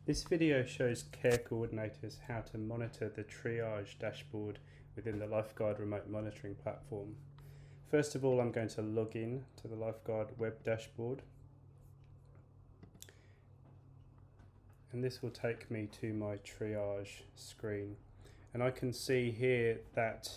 This video shows care coordinators how to monitor the Triage dashboard within the Lifeguard remote monitoring platform. First of all, I'm going to log in to the Lifeguard web dashboard. And this will take me to my Triage screen. And I can see here that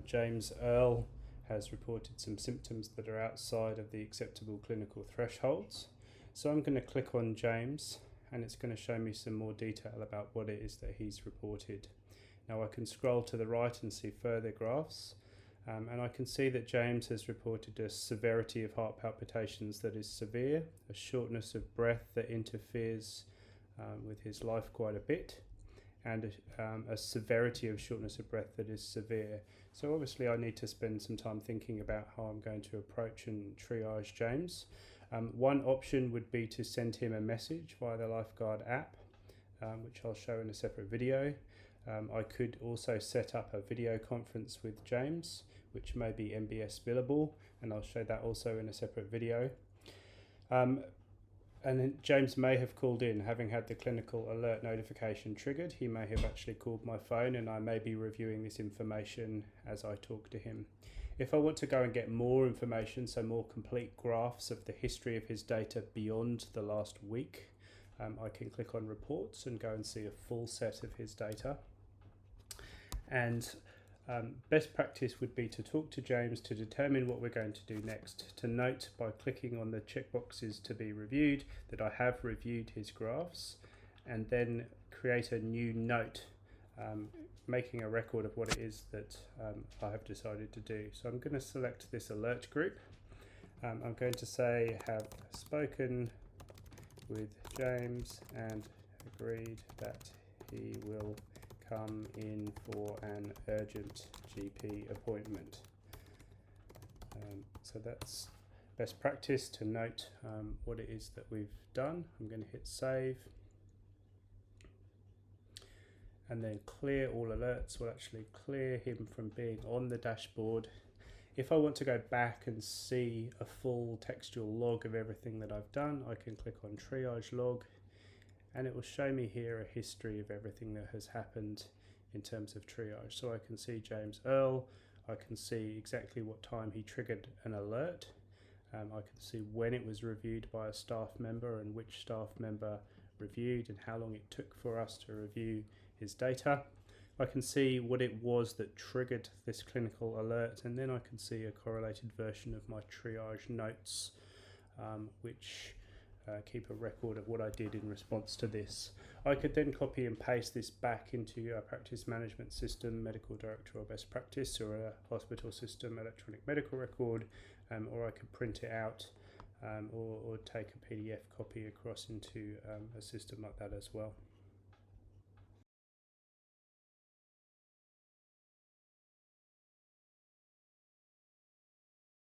James Earl has reported some symptoms that are outside of the acceptable clinical thresholds. So I'm going to click on James, and it's going to show me some more detail about what it is that he's reported. Now I can scroll to the right and see further graphs, and I can see that James has reported a severity of heart palpitations that is severe, a shortness of breath that interferes with his life quite a bit, and a severity of shortness of breath that is severe. So obviously I need to spend some time thinking about how I'm going to approach and triage James. One option would be to send him a message via the Lifeguard app, which I'll show in a separate video. I could also set up a video conference with James, which may be MBS billable, and I'll show that also in a separate video. And then James may have called in, having had the clinical alert notification triggered. He may have actually called my phone, and I may be reviewing this information as I talk to him. If I want to go and get more information, so more complete graphs of the history of his data beyond the last week, I can click on reports and go and see a full set of his data. And best practice would be to talk to James to determine what we're going to do next. To note by clicking on the checkboxes to be reviewed that I have reviewed his graphs, and then create a new note making a record of what it is that I have decided to do. So I'm going to select this alert group. I'm going to say have spoken with James and agreed that he will come in for an urgent GP appointment. So that's best practice to note what it is that we've done. I'm going to hit save, and then clear all alerts will actually clear him from being on the dashboard. If I want to go back and see a full textual log of everything that I've done, I can click on Triage log, and it will show me here a history of everything that has happened in terms of triage. So I can see James Earl, I can see exactly what time he triggered an alert, I can see when it was reviewed by a staff member and which staff member reviewed and how long it took for us to review his data. I can see what it was that triggered this clinical alert, and then I can see a correlated version of my triage notes, which keep a record of what I did in response to this. I could then copy and paste this back into a practice management system, medical director or best practice, or a hospital system electronic medical record, or I could print it out or take a PDF copy across into a system like that as well.